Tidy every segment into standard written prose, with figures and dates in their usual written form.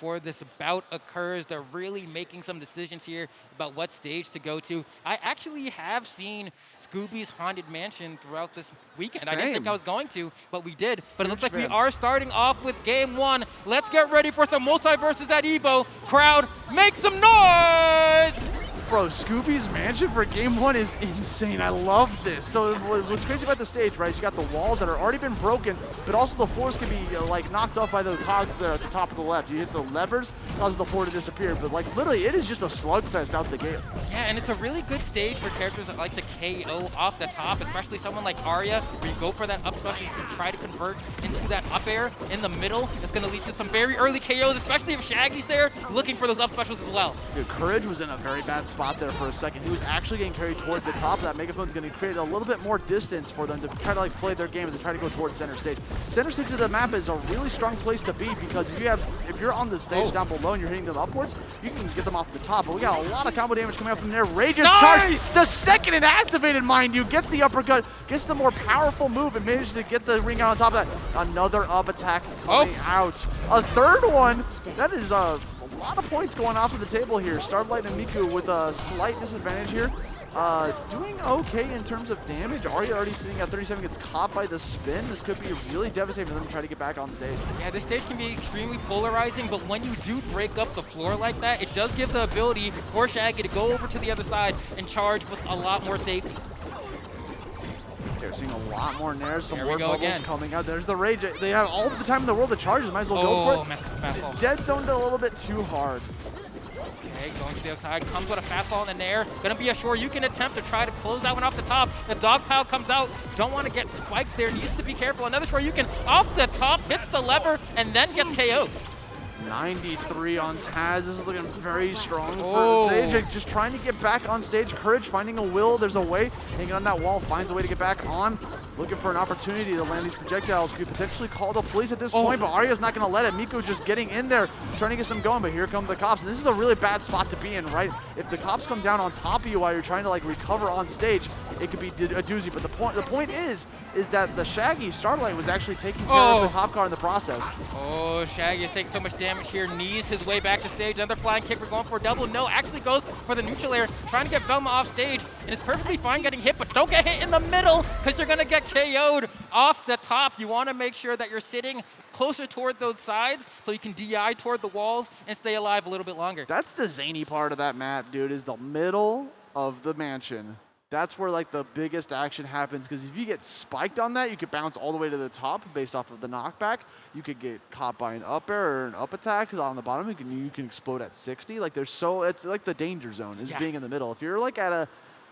before this bout occurs. They're really making some decisions here about what stage to go to. I actually have seen Scooby's Haunted Mansion throughout this weekend. Same. I didn't think I was going to, but we did. But it looks like we fan. are starting off with game one. Let's get ready for some MultiVersus at EVO. Crowd, make some noise! Bro, Scooby's Mansion for game one is insane. I love this. So what's crazy about the stage, right, is you got the walls that are already been broken, but also the floors can be like knocked off by the cogs there at the top of the left. You hit the levers, causes the floor to disappear. But like literally, it is just a slugfest out the gate. Yeah, and it's a really good stage for characters that like to KO off the top, especially someone like Arya, where you go for that up special, you can try to convert into that up air in the middle. It's going to lead to some very early KOs, especially if Shaggy's there looking for those up specials as well. Dude, Courage was in a very bad spot there for a second. He was actually getting carried towards the top. That megaphone's going to create a little bit more distance for them to try to like play their game and to try to go towards center stage. Center stage of the map is a really strong place to be because if you're on the stage down below and you're hitting them upwards, you can get them off the top. But we got a lot of combo damage coming up from there. Rage's charge, the second it activated, mind you, gets the uppercut, gets the more powerful move and manages to get the ring out on top of that. Another up attack coming out. A third one. That is a lot of points going off of the table here. Starlight and Mikkeaux with a slight disadvantage here. Doing okay in terms of damage. Arya already sitting at 37, gets caught by the spin. This could be really devastating for them to try to get back on stage. Yeah, this stage can be extremely polarizing, but when you do break up the floor like that, it does give the ability for Shaggy to go over to the other side and charge with a lot more safety. They're seeing a lot more nairs, some word go bubbles again. coming out. There's the Rage. They have all the time in the world to charge. Might as well go for it. Fastball. Dead zoned a little bit too hard. Okay, going to the other side, comes with a fastball in the air. Gonna be a sure you can attempt to try to close that one off the top. The dog pile comes out. Don't want to get spiked there. Needs to be careful. Another sure you can off the top, hits the lever, and then gets KO'd. 93 on Taz. This is looking very strong for Zage. Just trying to get back on stage. Courage finding a will. There's a way. Hanging on that wall. Finds a way to get back on. Looking for an opportunity to land these projectiles. Could potentially call the police at this point, but Arya's not going to let it. Mikkeaux just getting in there, trying to get some going, but here come the cops. And this is a really bad spot to be in, right? If the cops come down on top of you while you're trying to like recover on stage, it could be a doozy. But the point is that the Shaggy Starlight was actually taking care of the hop car in the process. Oh, Shaggy is taking so much damage here. Knees his way back to stage. Another flying kick. We're going for a double. No, actually goes for the neutral air, trying to get Velma off stage. And it's perfectly fine getting hit, but don't get hit in the middle because you're going to get KO'd off the top. You want to make sure that you're sitting closer toward those sides so you can DI toward the walls and stay alive a little bit longer. That's the zany part of that map, dude, is the middle of the mansion. That's where like the biggest action happens, because if you get spiked on that, you could bounce all the way to the top based off of the knockback. You could get caught by an up air or an up attack, because on the bottom you can explode at 60. Like it's like the danger zone is being in the middle. If you're like at a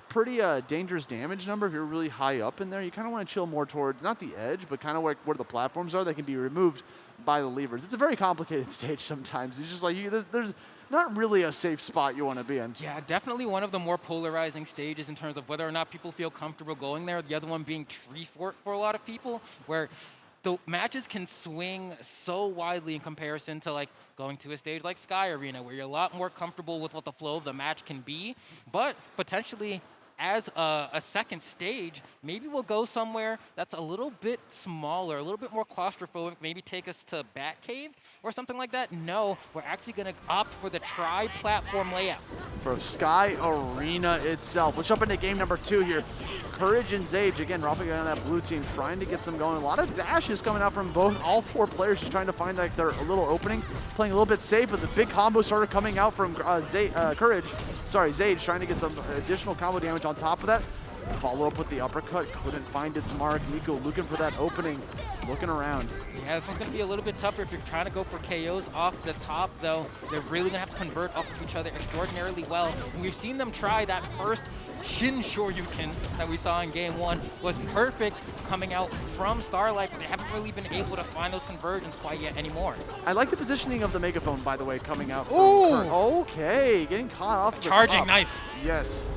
pretty dangerous damage number, if you're really high up in there, you kind of want to chill more towards, not the edge, but kind of where the platforms are that can be removed by the levers. It's a very complicated stage sometimes. It's just like, there's not really a safe spot you want to be in. Yeah, definitely one of the more polarizing stages in terms of whether or not people feel comfortable going there. The other one being tree fort for a lot of people, where the matches can swing so widely in comparison to like going to a stage like Sky Arena, where you're a lot more comfortable with what the flow of the match can be, but potentially as a second stage, maybe we'll go somewhere that's a little bit smaller, a little bit more claustrophobic, maybe take us to Batcave or something like that. No, we're actually going to opt for the tri-platform layout. For Sky Arena itself. We'll jump into game number 2 here. Courage and Zage, again, Rafa on that blue team, trying to get some going. A lot of dashes coming out from all 4 players, just trying to find like their little opening, playing a little bit safe, but the big combo started coming out from Zage, trying to get some additional combo damage on top of that. Follow up with the uppercut, couldn't find its mark. Mikkeaux looking for that opening, looking around. Yeah, this one's going to be a little bit tougher if you're trying to go for KOs off the top, though. They're really going to have to convert off of each other extraordinarily well. And we've seen them try that first Shin Shoryuken that we saw in game 1 was perfect coming out from Starlight, but they haven't really been able to find those conversions quite yet anymore. I like the positioning of the megaphone, by the way, coming out. Ooh! Okay, getting caught off the Charging, top. nice. Yes.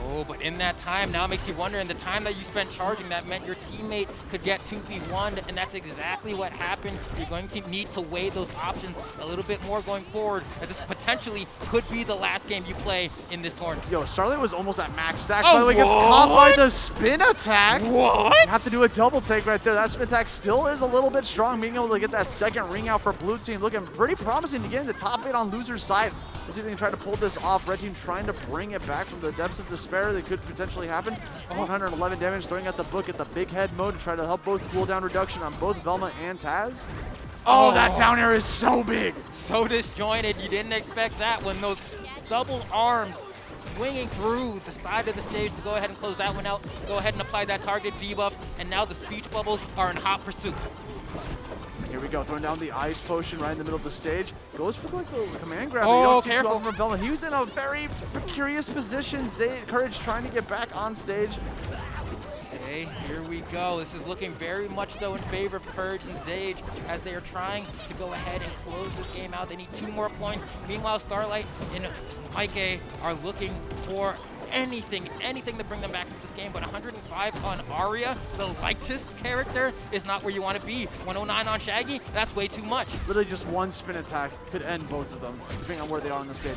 Oh, but in that time, now it makes you wonder, in the time that you spent charging, that meant your teammate could get 2v1'd, and that's exactly what happened. You're going to need to weigh those options a little bit more going forward, as this potentially could be the last game you play in this tournament. Yo, Starlight was almost at max stacks. By the way, gets caught by the spin attack. What? You have to do a double take right there. That spin attack still is a little bit strong, being able to get that second ring out for blue team. Looking pretty promising to get in the top 8 on loser's side. Let's see if they can try to pull this off. Red team trying to bring it back from the depths of despair that could potentially happen. 111 damage, throwing out the book at the big head mode to try to help both cooldown reduction on both Velma and Taz. Oh, that down air is so big. So disjointed. You didn't expect that when those double arms swinging through the side of the stage to go ahead and close that one out. Go ahead and apply that target debuff, and now the speech bubbles are in hot pursuit. Here we go, throwing down the ice potion right in the middle of the stage. Goes for like the command grab. Oh, See careful. from Velma. He was in a very precarious position. Courage trying to get back on stage. Okay, here we go. This is looking very much so in favor of Courage and Zage as they are trying to go ahead and close this game out. They need 2 more points. Meanwhile, Starlight and Mikkeaux are looking for anything to bring them back into this game, but 105 on Arya, the lightest character, is not where you want to be. 109 on Shaggy, that's way too much. Literally just one spin attack could end both of them, depending on where they are on the stage.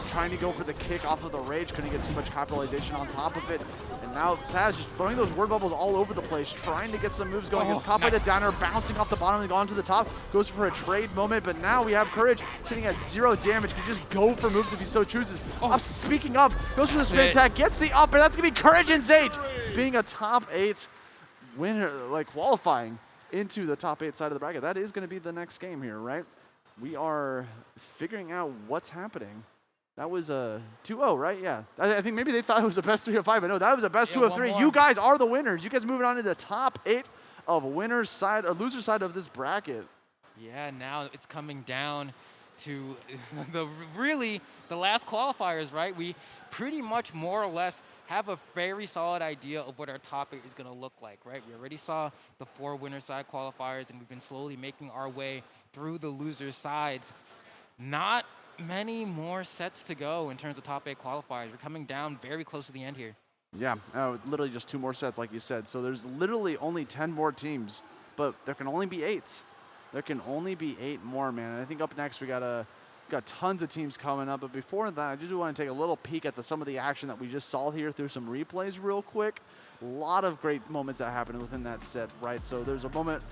Trying to go for the kick off of the rage, couldn't get too much capitalization on top of it. And now Taz just throwing those word bubbles all over the place, trying to get some moves going. Gets caught by the downer, bouncing off the bottom and going to the top. Goes for a trade moment, but now we have Courage sitting at 0 damage. Can just go for moves if he so chooses. Speaking up, goes for the spin attack, gets the up, and that's gonna be Courage and Zage being a top 8 winner, like qualifying into the top 8 side of the bracket. That is gonna be the next game here, right? We are figuring out what's happening. That was a 2-0, right? Yeah. I think maybe they thought it was a best 3 of 5, but no, that was a best 2 of 3. You guys are the winners. You guys moving on to the top 8 of winner's side, loser side of this bracket. Yeah, now it's coming down to the last qualifiers, right? We pretty much more or less have a very solid idea of what our top 8 is going to look like, right? We already saw the 4 winner side qualifiers, and we've been slowly making our way through the loser sides. Not many more sets to go in terms of top 8 qualifiers. We're coming down very close to the end here. Yeah, literally just 2 more sets, like you said. So there's literally only 10 more teams, but there can only be 8. There can only be 8 more, man. And I think up next we got tons of teams coming up. But before that, I just want to take a little peek at some of the action that we just saw here through some replays real quick. A lot of great moments that happened within that set, right? So there's a moment,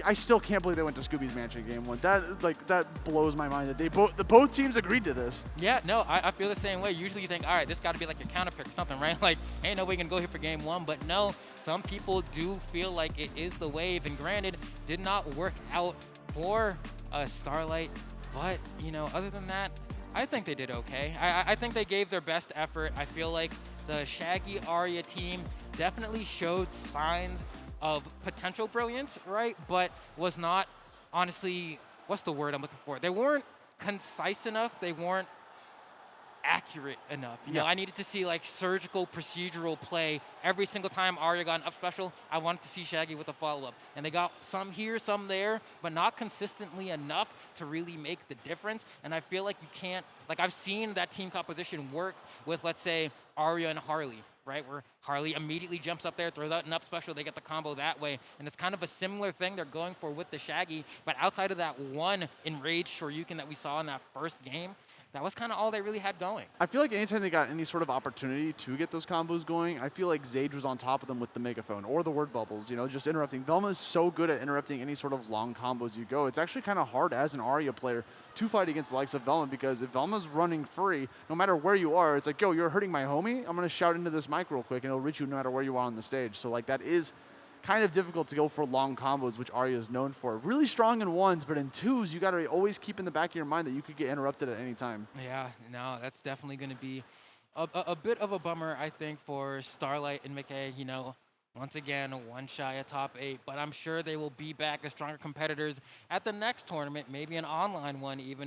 I still can't believe they went to Scooby's Mansion game 1. That blows my mind that both teams agreed to this. Yeah, no, I feel the same way. Usually you think, all right, this got to be like a counter pick or something, right? Like, ain't no way you can go here for game 1. But no, some people do feel like it is the wave. And granted, did not work out for Starlight. But, you know, other than that, I think they did okay. I think they gave their best effort. I feel like the Shaggy Arya team definitely showed signs of potential brilliance, right? But was not, honestly, what's the word I'm looking for? They weren't concise enough. They weren't accurate enough. You know, I needed to see like surgical procedural play every single time Arya got an up special. I wanted to see Shaggy with a follow-up. And they got some here, some there, but not consistently enough to really make the difference. And I feel like you can't, like I've seen that team composition work with, let's say, Arya and Harley, right? Where Harley immediately jumps up there, throws out an up special, they get the combo that way. And it's kind of a similar thing they're going for with the Shaggy. But outside of that one enraged Shoryuken that we saw in that first game, that was kind of all they really had going. I feel like anytime they got any sort of opportunity to get those combos going, I feel like Zage was on top of them with the megaphone or the word bubbles, you know, just interrupting. Velma is so good at interrupting any sort of long combos you go. It's actually kind of hard as an Arya player to fight against the likes of Velma, because if Velma's running free, no matter where you are, it's like, yo, you're hurting my homie. I'm going to shout into this mic real quick and it'll reach you no matter where you are on the stage. So like that is kind of difficult to go for long combos, which Arya is known for. Really strong in 1s, but in 2s, you got to always keep in the back of your mind that you could get interrupted at any time. Yeah, no, that's definitely going to be a bit of a bummer, I think, for Starlight and Mikkeaux. You know, once again, 1 shy of top 8, but I'm sure they will be back as stronger competitors at the next tournament, maybe an online one, even if